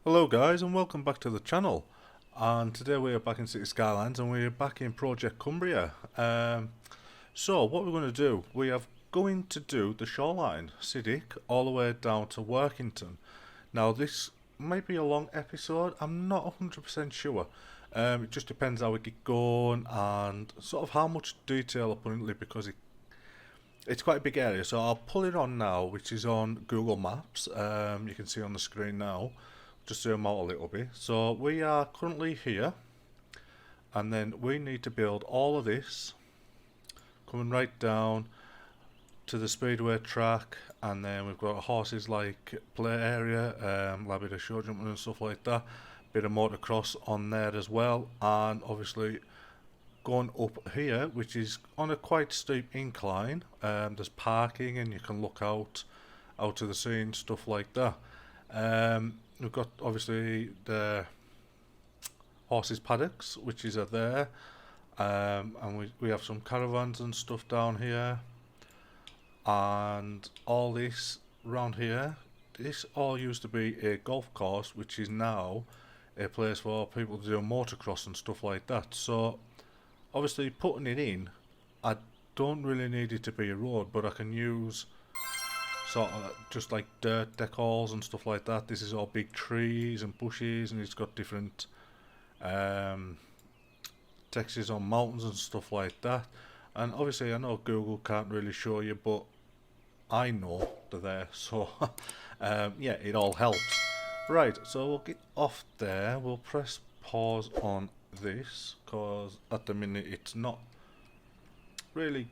Hello guys and welcome back to the channel, and today we are back in City Skylines and we're back in Project Cumbria. So what we're going to do, we are going to do the shoreline, City, all the way down to Workington. Now this might be a long episode, I'm not 100% sure. It just depends how we get going and sort of how much detail I put into it, because it's quite a big area. So I'll pull it on now, which is on Google Maps. You can see on the screen now. Just zoom out a little bit. So we are currently here, and then we need to build all of this coming right down to the Speedway track, and then we've got a horses like play area, a bit of show jumping and stuff like that, bit of motocross on there as well, and obviously going up here, which is on a quite steep incline. There's parking and you can look out to the sea and stuff like that. We've got obviously the horses paddocks, which is there, and we have some caravans and stuff down here, and all this round here. This all used to be a golf course, which is now a place for people to do motocross and stuff like that. So obviously putting it in, I don't really need it to be a road, but I can use sort of just like dirt decals and stuff like that. This is all big trees and bushes, and it's got different textures on mountains and stuff like that. And obviously I know Google can't really show you, but I know they're there, so yeah, it all helps. Right, so we'll get off there. We'll press pause on this, because at the minute it's not really,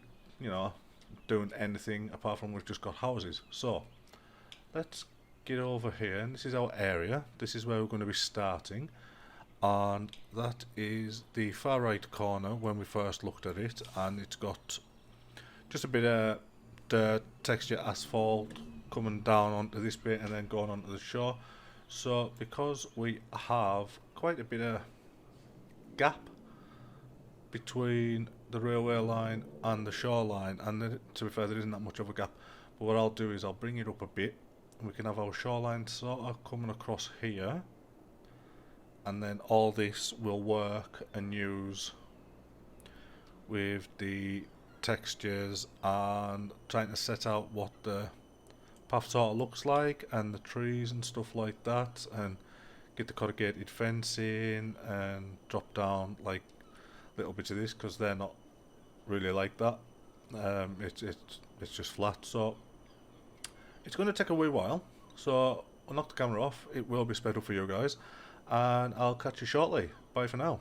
doing anything apart from we've just got houses. So let's get over here, and this is our area. This is where we're going to be starting, and that is the far right corner when we first looked at it, and it's got just a bit of dirt, texture, asphalt coming down onto this bit and then going onto the shore. So because we have quite a bit of gap between the railway line and the shoreline, and to be fair, there isn't that much of a gap, but what I'll do is I'll bring it up a bit, and we can have our shoreline sort of coming across here, and then all this will work and use with the textures and trying to set out what the path sort of looks like, and the trees and stuff like that, and get the corrugated fencing and drop down like little bits of this, because they're not really like that. It's just flat, so it's going to take a wee while. So I'll knock the camera off. It will be sped up for you guys, and I'll catch you shortly. Bye for now.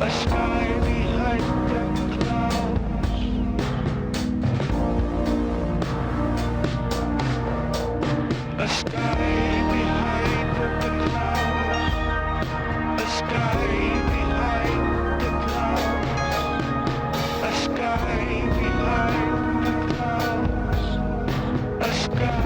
A sky behind the clouds. A sky behind the clouds. A sky behind the clouds. A sky behind the clouds. A sky.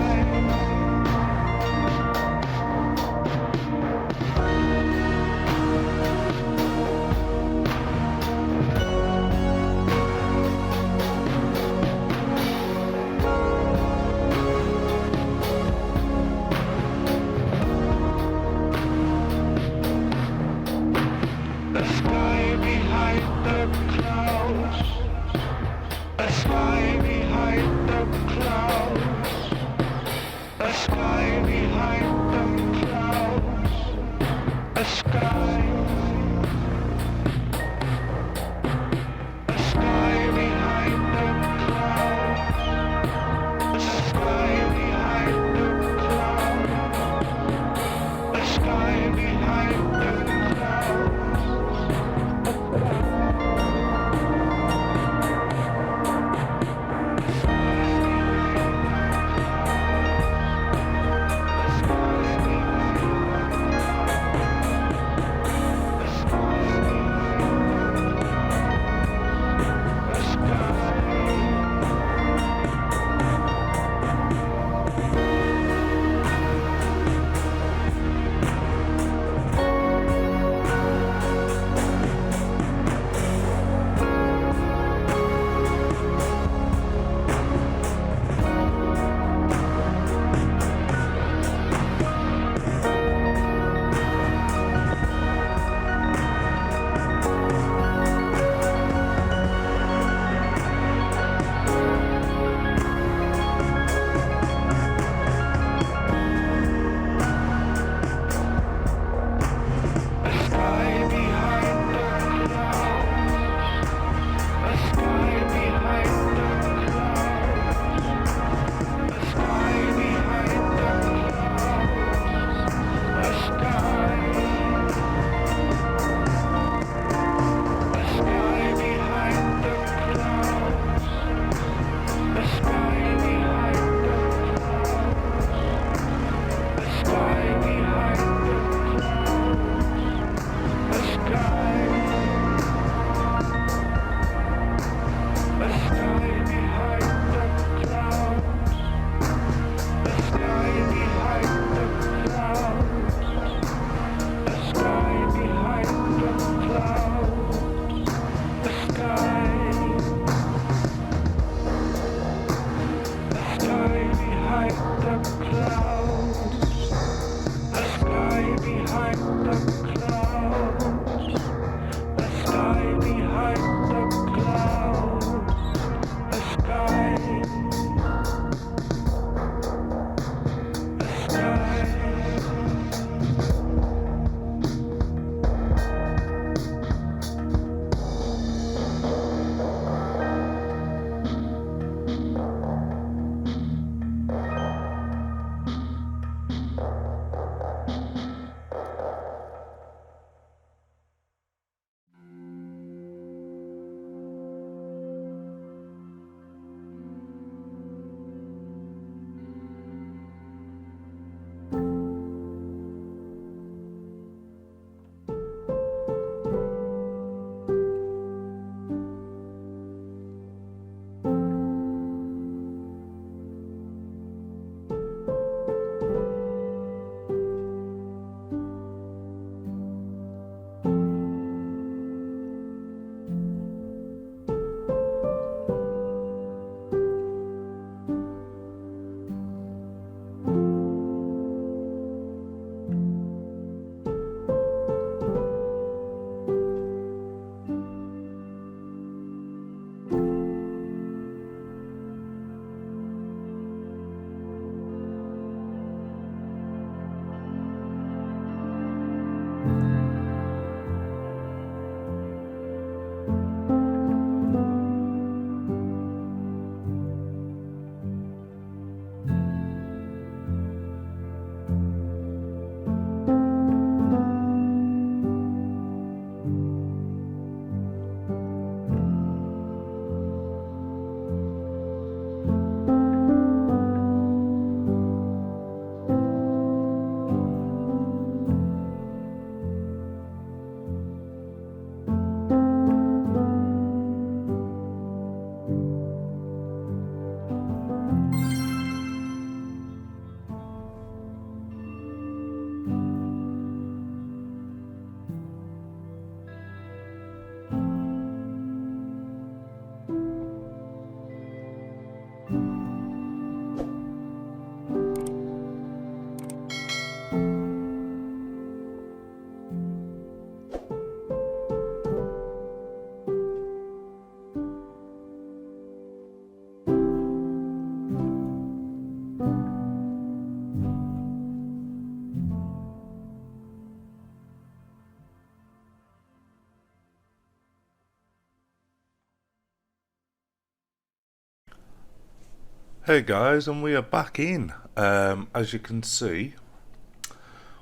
Hey guys, and we are back in. As you can see,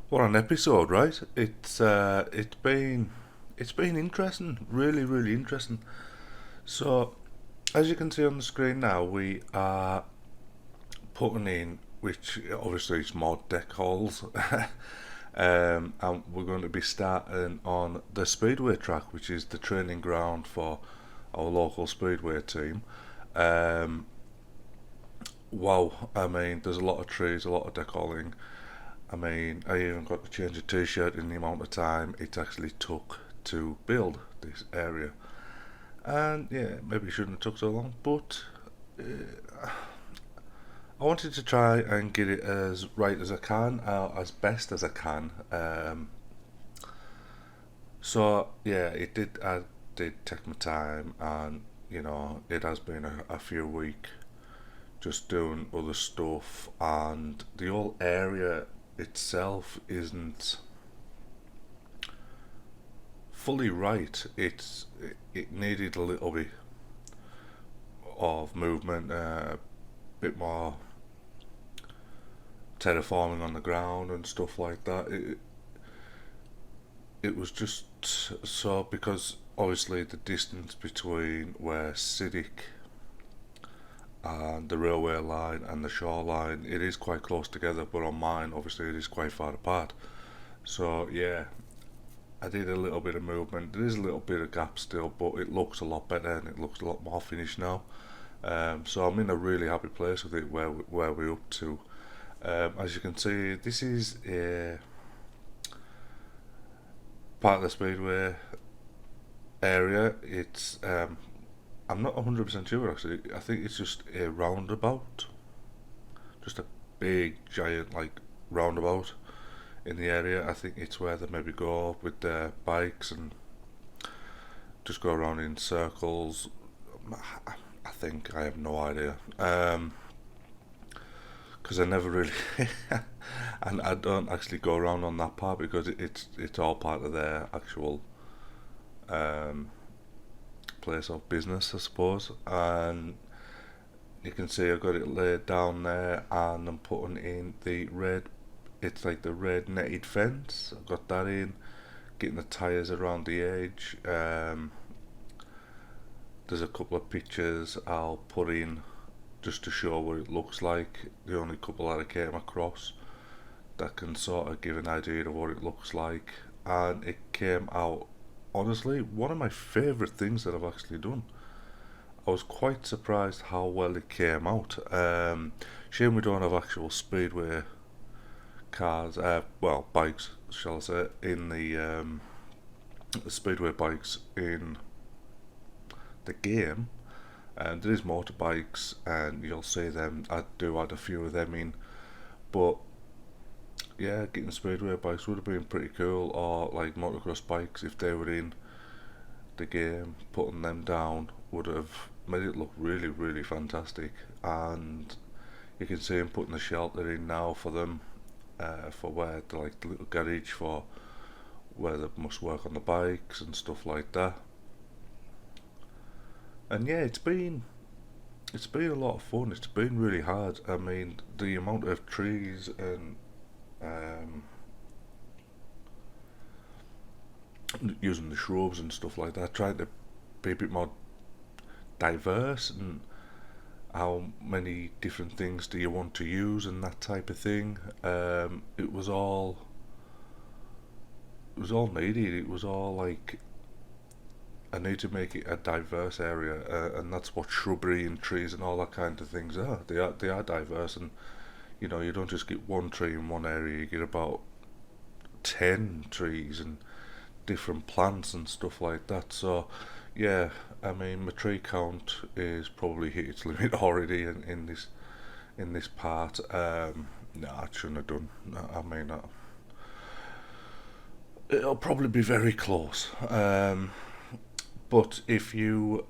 what an episode, right? It's been interesting, really interesting. So, as you can see on the screen now, we are putting in, which obviously is more decals, and we're going to be starting on the Speedway track, which is the training ground for our local Speedway team. Um, wow, I mean, there's a lot of trees, a lot of decaling. I mean, I even got to change a t-shirt in the amount of time it actually took to build this area. And yeah, maybe it shouldn't have took so long, but I wanted to try and get it as right as I can, as best as I can. So yeah, it did. I did take my time, and it has been a few weeks just doing other stuff, and the whole area itself isn't fully right. It needed a little bit of movement, a bit more terraforming on the ground and stuff like that. It was just so, because obviously the distance between where Siddick and the railway line and the shoreline, it is quite close together, but on mine obviously it is quite far apart. So yeah, I did a little bit of movement. There is a little bit of gap still, but it looks a lot better and it looks a lot more finished now. So I'm in a really happy place with it, where we're up to. As you can see, this is a part of the Speedway area. It's I'm not 100% sure actually. I think it's just a roundabout, just a big giant like roundabout in the area. I think it's where they maybe go with their bikes and just go around in circles. I think, I have no idea. Because I never really, and I don't actually go around on that part because it's all part of their actual um, place of business, I suppose. And you can see I've got it laid down there, and I'm putting in the red. It's like the red netted fence. I've got that in, getting the tyres around the edge. There's a couple of pictures I'll put in just to show what it looks like. The only couple that I came across that can sort of give an idea of what it looks like, and it came out, honestly, one of my favourite things that I've actually done. I was quite surprised how well it came out. Shame we don't have actual Speedway cars, well, bikes, shall I say, in the Speedway bikes in the game. And there is motorbikes, and you'll see them. I do add a few of them in, but yeah, getting Speedway bikes would have been pretty cool, or like motocross bikes if they were in the game. Putting them down would have made it look really fantastic. And you can see him putting the shelter in now for them, for where the like the little garage for where they must work on the bikes and stuff like that. And yeah, it's been a lot of fun. It's been really hard. I mean, the amount of trees and um, using the shrubs and stuff like that, trying to be a bit more diverse, and how many different things do you want to use and that type of thing. It was all needed. It was all like, I need to make it a diverse area, and that's what shrubbery and trees and all that kind of things are. They are diverse, and you don't just get one tree in one area. You get about 10 trees and different plants and stuff like that. So yeah, I mean, my tree count is probably hit its limit already in this part. No, I shouldn't have done. I mean, it'll probably be very close. But you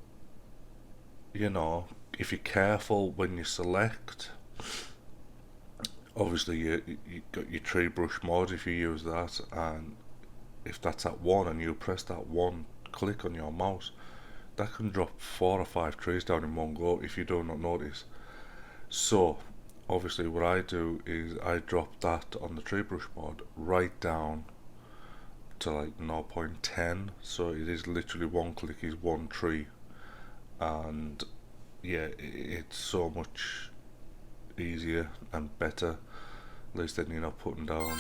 know, if you're careful when you select, obviously you got your tree brush mod if you use that, and if that's at one and you press that one click on your mouse, that can drop 4 or 5 trees down in one go if you do not notice. So obviously what I do is I drop that on the tree brush mod right down to like 0.10, so it is literally one click is one tree, and yeah, it's so much easier and better. At least then you're not putting down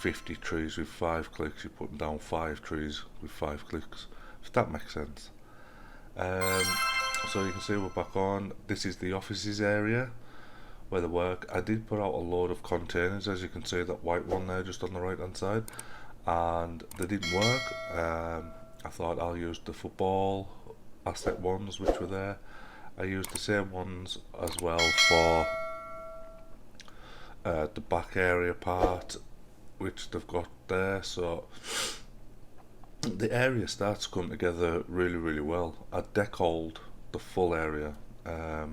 50 trees with 5 clicks, you're putting down 5 trees with 5 clicks, if that makes sense. Um, so you can see we're back on. This is the offices area where they work. I did put out a load of containers, as you can see, that white one there just on the right hand side, and they didn't work. I thought I'll use the football asset ones which were there. I used the same ones as well for the back area part which they've got there, so the area starts to come together really well. I decaled the full area. Yeah,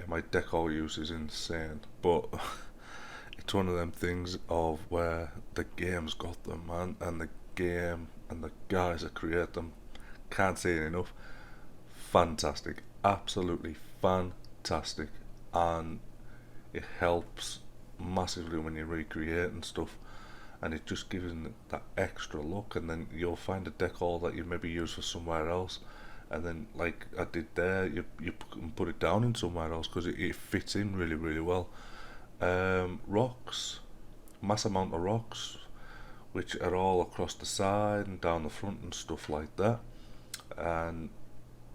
my decal use is insane, but it's one of them things of where the game's got them, man, and the game and the guys that create them, can't say it enough, fantastic, absolutely fantastic, and it helps massively when you recreate and stuff, and it just gives it that extra look. And then you'll find a decal that you maybe use for somewhere else, and then like I did there, you can put it down in somewhere else because it fits in really well. Rocks, mass amount of rocks, which are all across the side and down the front and stuff like that. And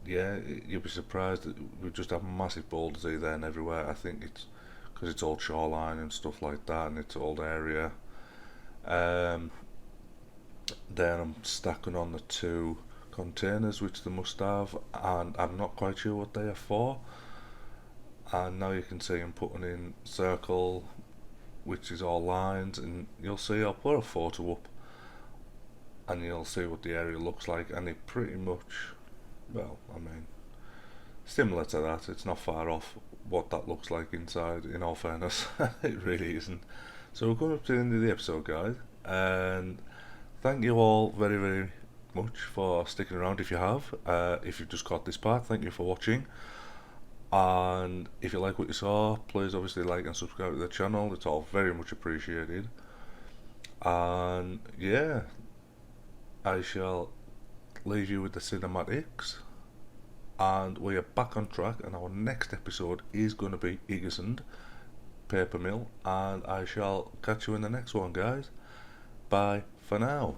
yeah, you'll be surprised that we just have massive boulders here, there and everywhere. I think it's because it's old shoreline and stuff like that, and it's old area. Um, then I'm stacking on the 2 containers which they must have, and I'm not quite sure what they are for. And now you can see I'm putting in circle, which is all lines, and you'll see I'll put a photo up, and you'll see what the area looks like, and it pretty much, well, I mean, similar to that. It's not far off what that looks like inside, in all fairness. It really isn't. So we're going up to the end of the episode, guys, and thank you all very much for sticking around. If you have, if you've just got this part, thank you for watching. And if you like what you saw, please obviously like and subscribe to the channel. It's all very much appreciated. And yeah, I shall leave you with the cinematics, and we are back on track, and our next episode is going to be Igesund Paper Mill, and I shall catch you in the next one, guys. Bye for now.